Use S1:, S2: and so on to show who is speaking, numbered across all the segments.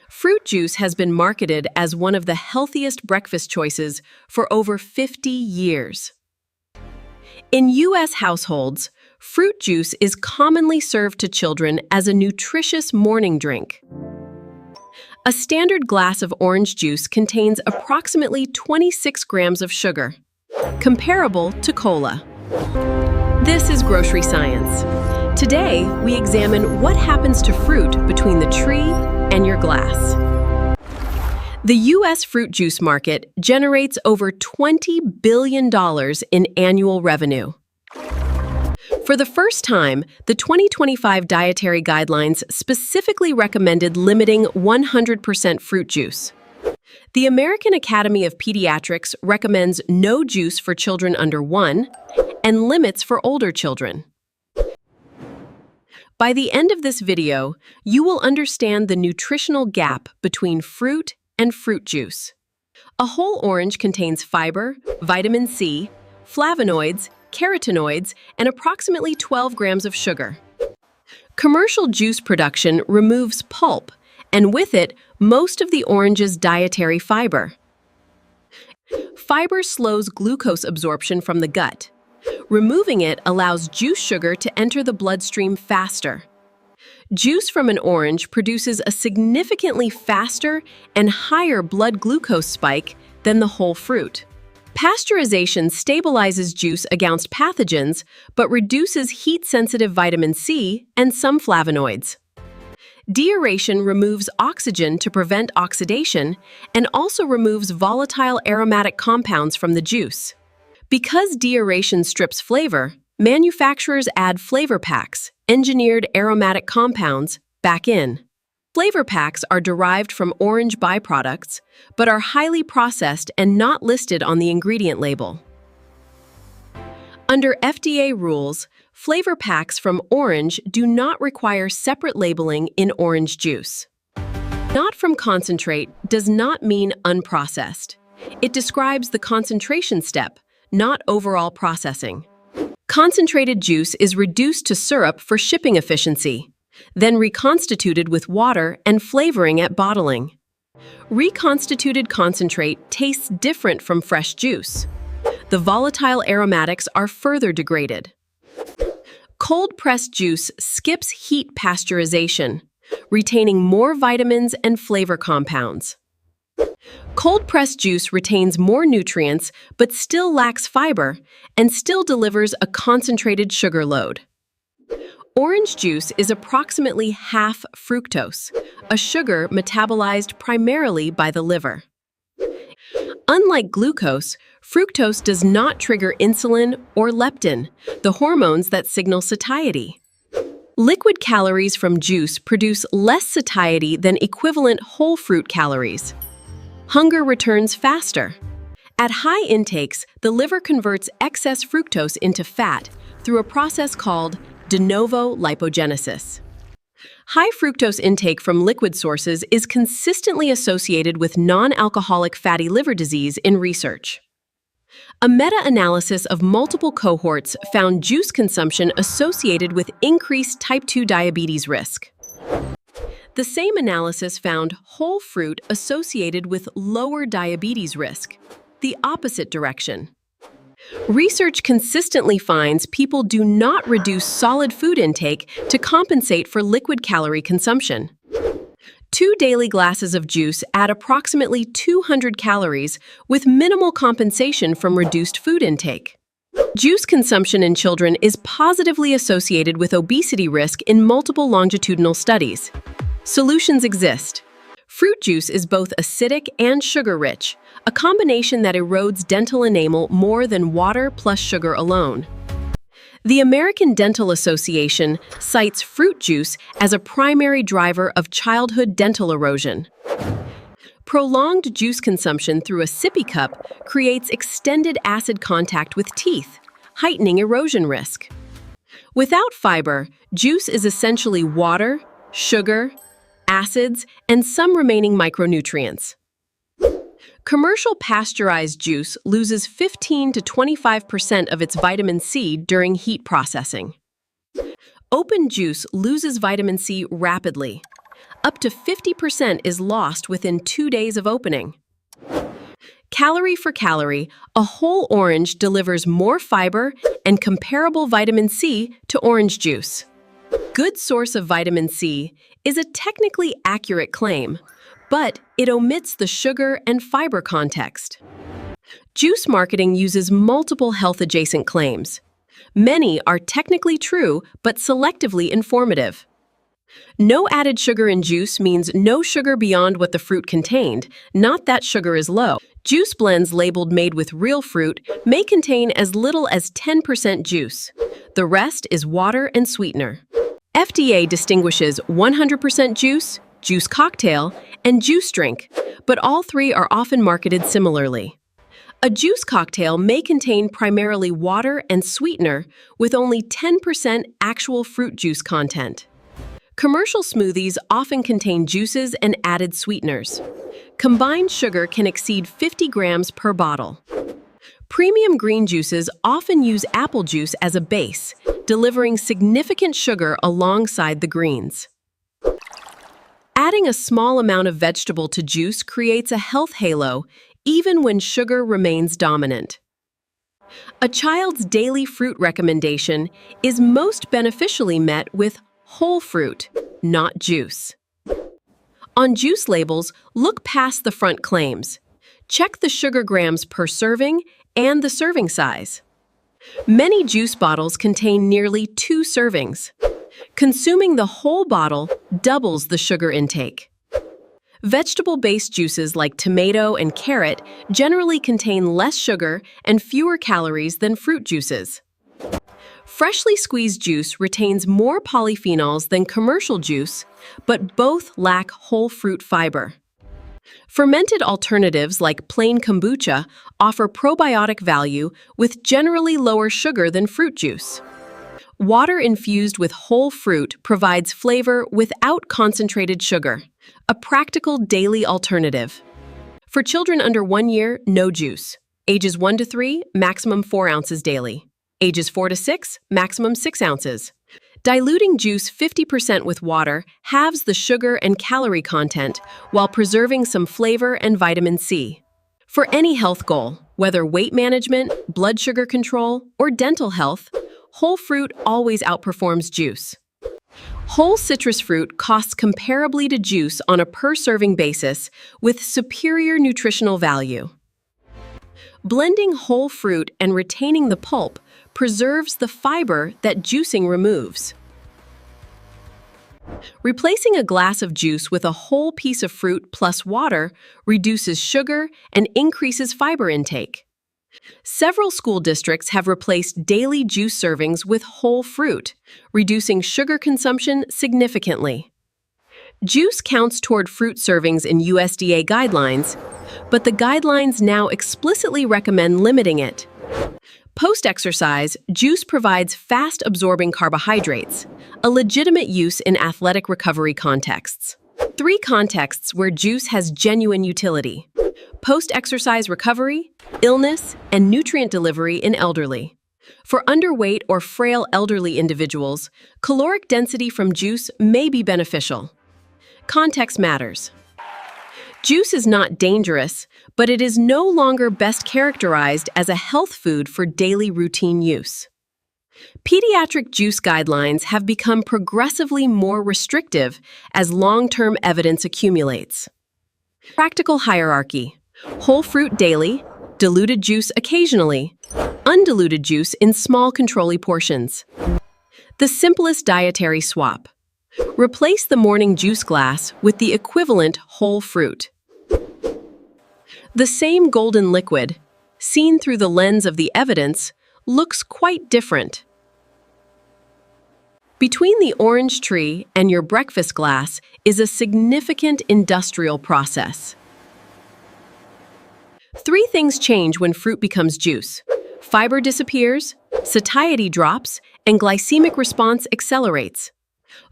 S1: Fruit juice has been marketed as one of the healthiest breakfast choices for over 50 years. In U.S. households, fruit juice is commonly served to children as a nutritious morning drink. A standard glass of orange juice contains approximately 26 grams of sugar, comparable to cola. This is Grocery Science. Today, we examine what happens to fruit between the tree and your glass. The U.S. fruit juice market generates over $20 billion in annual revenue. For the first time, the 2025 dietary guidelines specifically recommended limiting 100% fruit juice. The American Academy of Pediatrics recommends no juice for children under 1 and limits for older children. By the end of this video, you will understand the nutritional gap between fruit and fruit juice. A whole orange contains fiber, vitamin C, flavonoids, carotenoids, and approximately 12 grams of sugar. Commercial juice production removes pulp, and with it, most of the orange's dietary fiber. Fiber slows glucose absorption from the gut. Removing it allows juice sugar to enter the bloodstream faster. Juice from an orange produces a significantly faster and higher blood glucose spike than the whole fruit. Pasteurization stabilizes juice against pathogens, but reduces heat-sensitive vitamin C and some flavonoids. Deaeration removes oxygen to prevent oxidation and also removes volatile aromatic compounds from the juice. Because deaeration strips flavor, manufacturers add flavor packs, engineered aromatic compounds, back in. Flavor packs are derived from orange byproducts, but are highly processed and not listed on the ingredient label. Under FDA rules, flavor packs from orange do not require separate labeling in orange juice. Not from concentrate does not mean unprocessed. It describes the concentration step, not overall processing. Concentrated juice is reduced to syrup for shipping efficiency, then reconstituted with water and flavoring at bottling. Reconstituted concentrate tastes different from fresh juice. The volatile aromatics are further degraded. Cold-pressed juice skips heat pasteurization, retaining more vitamins and flavor compounds. Cold-pressed juice retains more nutrients but still lacks fiber and still delivers a concentrated sugar load. Orange juice is approximately half fructose, a sugar metabolized primarily by the liver. Unlike glucose, fructose does not trigger insulin or leptin, the hormones that signal satiety. Liquid calories from juice produce less satiety than equivalent whole fruit calories. Hunger returns faster. At high intakes, the liver converts excess fructose into fat through a process called de novo lipogenesis. High fructose intake from liquid sources is consistently associated with non-alcoholic fatty liver disease in research. A meta-analysis of multiple cohorts found juice consumption associated with increased type 2 diabetes risk. The same analysis found whole fruit associated with lower diabetes risk, the opposite direction. Research consistently finds people do not reduce solid food intake to compensate for liquid calorie consumption. 2 daily glasses of juice add approximately 200 calories with minimal compensation from reduced food intake. Juice consumption in children is positively associated with obesity risk in multiple longitudinal studies. Solutions exist. Fruit juice is both acidic and sugar-rich, a combination that erodes dental enamel more than water plus sugar alone. The American Dental Association cites fruit juice as a primary driver of childhood dental erosion. Prolonged juice consumption through a sippy cup creates extended acid contact with teeth, heightening erosion risk. Without fiber, juice is essentially water, sugar, acids, and some remaining micronutrients. Commercial pasteurized juice loses 15 to 25% of its vitamin C during heat processing. Open juice loses vitamin C rapidly. Up to 50% is lost within 2 days of opening. Calorie for calorie, a whole orange delivers more fiber and comparable vitamin C to orange juice. Good source of vitamin C is a technically accurate claim, but it omits the sugar and fiber context. Juice marketing uses multiple health-adjacent claims. Many are technically true but selectively informative. No added sugar in juice means no sugar beyond what the fruit contained, not that sugar is low. Juice blends labeled made with real fruit may contain as little as 10% juice. The rest is water and sweetener. FDA distinguishes 100% juice, juice cocktail, and juice drink, but all three are often marketed similarly. A juice cocktail may contain primarily water and sweetener with only 10% actual fruit juice content. Commercial smoothies often contain juices and added sweeteners. Combined sugar can exceed 50 grams per bottle. Premium green juices often use apple juice as a base, delivering significant sugar alongside the greens. Adding a small amount of vegetable to juice creates a health halo, even when sugar remains dominant. A child's daily fruit recommendation is most beneficially met with whole fruit, not juice. On juice labels, look past the front claims. Check the sugar grams per serving and the serving size. Many juice bottles contain nearly 2 servings. Consuming the whole bottle doubles the sugar intake. Vegetable-based juices like tomato and carrot generally contain less sugar and fewer calories than fruit juices. Freshly squeezed juice retains more polyphenols than commercial juice, but both lack whole fruit fiber. Fermented alternatives like plain kombucha offer probiotic value with generally lower sugar than fruit juice. Water infused with whole fruit provides flavor without concentrated sugar, a practical daily alternative. For children under 1 year, no juice. Ages 1 to 3, maximum 4 ounces daily. Ages 4 to 6, maximum 6 ounces. Diluting juice 50% with water halves the sugar and calorie content while preserving some flavor and vitamin C. For any health goal, whether weight management, blood sugar control, or dental health, whole fruit always outperforms juice. Whole citrus fruit costs comparably to juice on a per-serving basis with superior nutritional value. Blending whole fruit and retaining the pulp preserves the fiber that juicing removes. Replacing a glass of juice with a whole piece of fruit plus water reduces sugar and increases fiber intake. Several school districts have replaced daily juice servings with whole fruit, reducing sugar consumption significantly. Juice counts toward fruit servings in USDA guidelines, but the guidelines now explicitly recommend limiting it. Post-exercise, juice provides fast-absorbing carbohydrates, a legitimate use in athletic recovery contexts. 3 contexts where juice has genuine utility: post-exercise recovery, illness, and nutrient delivery in elderly. For underweight or frail elderly individuals, caloric density from juice may be beneficial. Context matters. Juice is not dangerous, but it is no longer best characterized as a health food for daily routine use. Pediatric juice guidelines have become progressively more restrictive as long-term evidence accumulates. Practical hierarchy: whole fruit daily, diluted juice occasionally, undiluted juice in small controlly portions. The simplest dietary swap: replace the morning juice glass with the equivalent whole fruit. The same golden liquid, seen through the lens of the evidence, looks quite different. Between the orange tree and your breakfast glass is a significant industrial process. 3 things change when fruit becomes juice: fiber disappears, satiety drops, and glycemic response accelerates.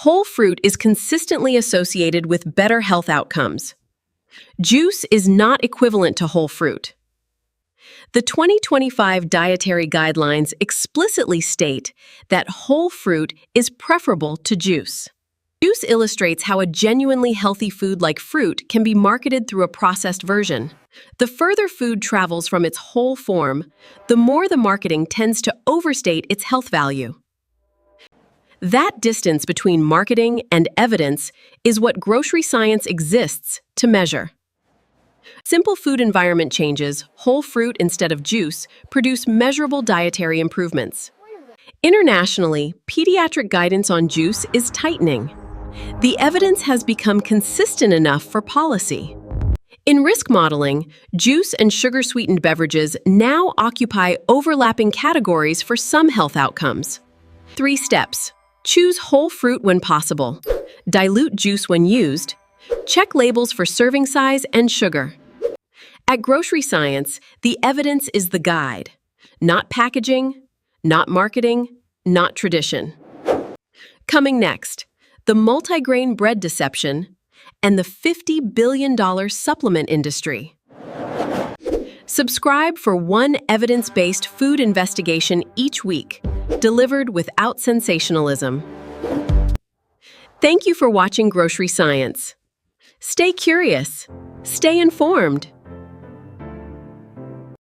S1: Whole fruit is consistently associated with better health outcomes. Juice is not equivalent to whole fruit. The 2025 dietary guidelines explicitly state that whole fruit is preferable to juice. Juice illustrates how a genuinely healthy food like fruit can be marketed through a processed version. The further food travels from its whole form, the more the marketing tends to overstate its health value. That distance between marketing and evidence is what grocery science exists to measure. Simple food environment changes, whole fruit instead of juice, produce measurable dietary improvements. Internationally, pediatric guidance on juice is tightening. The evidence has become consistent enough for policy. In risk modeling, juice and sugar-sweetened beverages now occupy overlapping categories for some health outcomes. 3 steps. Choose whole fruit when possible. Dilute juice when used. Check labels for serving size and sugar. At Grocery Science, the evidence is the guide, not packaging, not marketing, not tradition. Coming next, the multigrain bread deception and the $50 billion supplement industry. Subscribe for one evidence-based food investigation each week, delivered without sensationalism. Thank you for watching Grocery Science. Stay curious, stay informed.